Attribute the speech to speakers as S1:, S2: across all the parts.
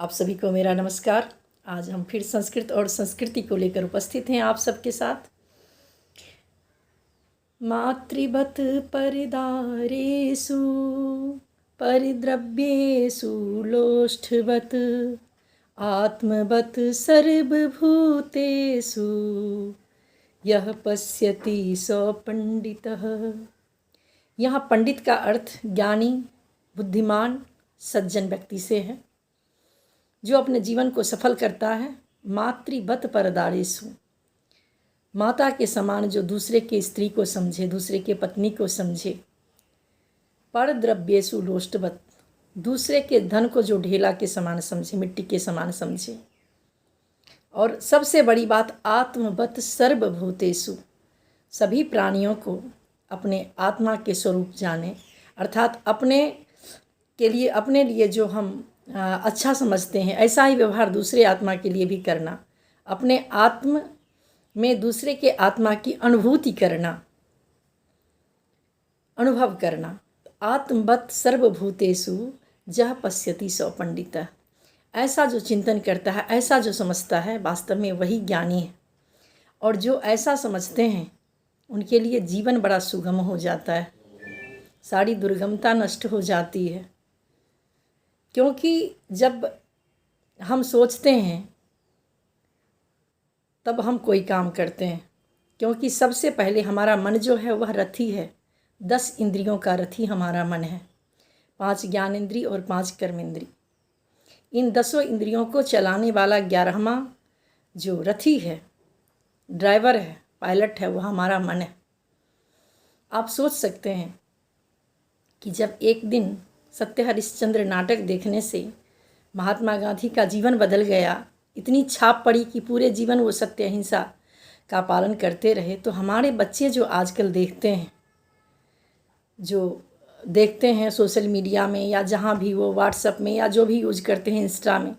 S1: आप सभी को मेरा नमस्कार। आज हम फिर संस्कृत और संस्कृति को लेकर उपस्थित हैं आप सबके साथ। मातृवत परिदारेषु परिद्रव्येषु लोष्ठवत् आत्मवत् सर्वभूतेषु यह पश्यति स पंडितः। यहाँ पंडित का अर्थ ज्ञानी, बुद्धिमान, सज्जन व्यक्ति से है, जो अपने जीवन को सफल करता है। मातृवत परदारेषु, माता के समान जो दूसरे के स्त्री को समझे, दूसरे के पत्नी को समझे। परद्रव्येषु लोष्टवत्, दूसरे के धन को जो ढेला के समान समझे, मिट्टी के समान समझे। और सबसे बड़ी बात, आत्मवत् सर्वभूतेषु, सभी प्राणियों को अपने आत्मा के स्वरूप जाने, अर्थात अपने लिए जो हम अच्छा समझते हैं ऐसा ही व्यवहार दूसरे आत्मा के लिए भी करना। अपने आत्म में दूसरे के आत्मा की अनुभूति करना, अनुभव करना। आत्मवत् सर्वभूतेषु जह पश्यति स पंडितः, ऐसा जो चिंतन करता है, ऐसा जो समझता है, वास्तव में वही ज्ञानी है। और जो ऐसा समझते हैं उनके लिए जीवन बड़ा सुगम हो जाता है, सारी दुर्गमता नष्ट हो जाती है। क्योंकि जब हम सोचते हैं तब हम कोई काम करते हैं, क्योंकि सबसे पहले हमारा मन जो है वह रथी है। 10 इंद्रियों का रथी हमारा मन है, 5 ज्ञानेंद्री और 5 कर्मेंद्री। इन 10 इंद्रियों को चलाने वाला 11वां जो रथी है, ड्राइवर है, पायलट है, वह हमारा मन है। आप सोच सकते हैं कि जब एक दिन सत्य हरिश्चंद्र नाटक देखने से महात्मा गांधी का जीवन बदल गया, इतनी छाप पड़ी कि पूरे जीवन वो सत्य अहिंसा का पालन करते रहे, तो हमारे बच्चे जो आजकल देखते हैं सोशल मीडिया में या जहाँ भी वो व्हाट्सएप में या जो भी यूज करते हैं इंस्टा में,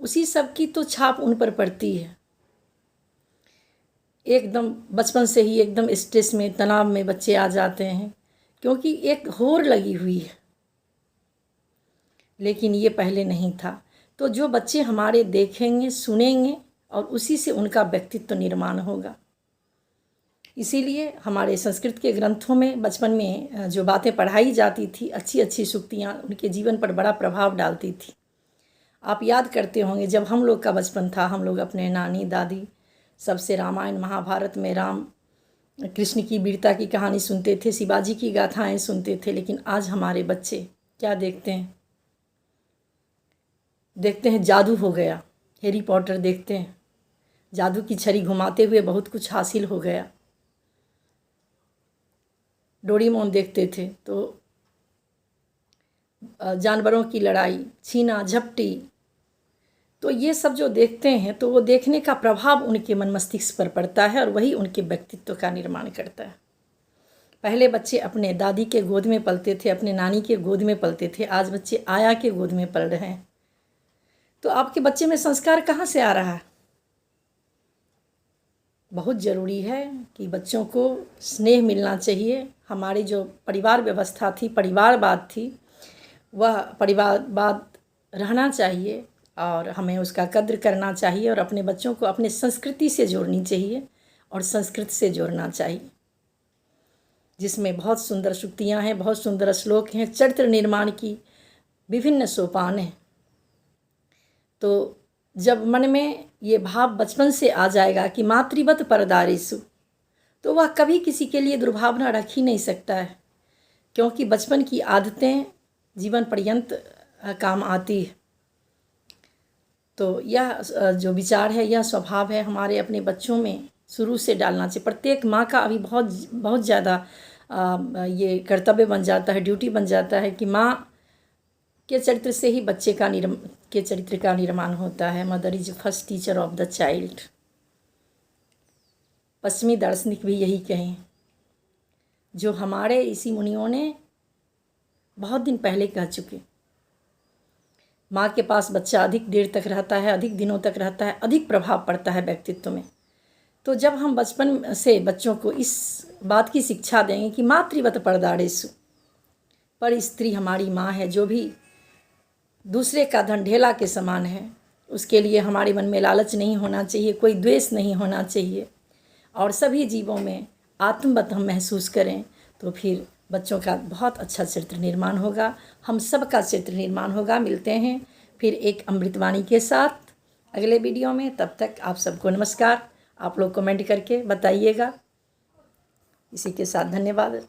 S1: उसी सब की तो छाप उन पर पड़ती है। एकदम बचपन से ही एकदम स्ट्रेस में, तनाव में बच्चे आ जाते हैं, क्योंकि एक होड़ लगी हुई है। लेकिन ये पहले नहीं था। तो जो बच्चे हमारे देखेंगे, सुनेंगे और उसी से उनका व्यक्तित्व निर्माण होगा। इसीलिए हमारे संस्कृत के ग्रंथों में बचपन में जो बातें पढ़ाई जाती थी, अच्छी अच्छी सूक्तियाँ उनके जीवन पर बड़ा प्रभाव डालती थी। आप याद करते होंगे जब हम लोग का बचपन था, हम लोग अपने नानी दादी सबसे रामायण महाभारत में राम कृष्ण की वीरता की कहानी सुनते थे, शिवाजी की गाथाएँ सुनते थे। लेकिन आज हमारे बच्चे क्या देखते हैं जादू हो गया। हैरी पॉटर देखते हैं, जादू की छड़ी घुमाते हुए बहुत कुछ हासिल हो गया। डोरेमोन देखते थे तो जानवरों की लड़ाई, छीना झपटी, तो ये सब जो देखते हैं तो वो देखने का प्रभाव उनके मन मस्तिष्क पर पड़ता है और वही उनके व्यक्तित्व का निर्माण करता है। पहले बच्चे अपने दादी के गोद में पलते थे, अपने नानी के गोद में पलते थे, आज बच्चे आया के गोद में पल रहे हैं। तो आपके बच्चे में संस्कार कहाँ से आ रहा है? बहुत ज़रूरी है कि बच्चों को स्नेह मिलना चाहिए। हमारी जो परिवार व्यवस्था थी, परिवारवाद थी, वह परिवारवाद रहना चाहिए और हमें उसका कद्र करना चाहिए और अपने बच्चों को अपने संस्कृति से जोड़नी चाहिए और संस्कृत से जोड़ना चाहिए, जिसमें बहुत सुंदर सूक्तियाँ हैं, बहुत सुंदर श्लोक हैं, चरित्र निर्माण की विभिन्न सोपान हैं। तो जब मन में ये भाव बचपन से आ जाएगा कि मातृवत परदारेषु, तो वह कभी किसी के लिए दुर्भावना रख ही नहीं सकता है, क्योंकि बचपन की आदतें जीवन पर्यंत काम आती है। तो यह जो विचार है, यह स्वभाव है, हमारे अपने बच्चों में शुरू से डालना चाहिए। प्रत्येक माँ का अभी बहुत ज़्यादा ये कर्तव्य बन जाता है, ड्यूटी बन जाता है कि माँ के चरित्र से ही बच्चे के चरित्र का निर्माण होता है। Mother is first teacher of the child. पश्चिमी दार्शनिक भी यही कहें, जो हमारे ऋषि मुनियों ने बहुत दिन पहले कह चुके। माँ के पास बच्चा अधिक देर तक रहता है, अधिक दिनों तक रहता है, अधिक प्रभाव पड़ता है व्यक्तित्व में। तो जब हम बचपन से बच्चों को इस बात की शिक्षा देंगे कि मातृवत परदारेषु, पर स्त्री हमारी माँ है, जो भी दूसरे का धन ढेला के समान है। उसके लिए हमारे मन में लालच नहीं होना चाहिए, कोई द्वेष नहीं होना चाहिए, और सभी जीवों में आत्मवत हम महसूस करें तो फिर बच्चों का बहुत अच्छा चरित्र निर्माण होगा, हम सब का चरित्र निर्माण होगा। मिलते हैं फिर एक अमृतवाणी के साथ अगले वीडियो में। तब तक आप सबको नमस्कार। आप लोग कमेंट करके बताइएगा। इसी के साथ धन्यवाद।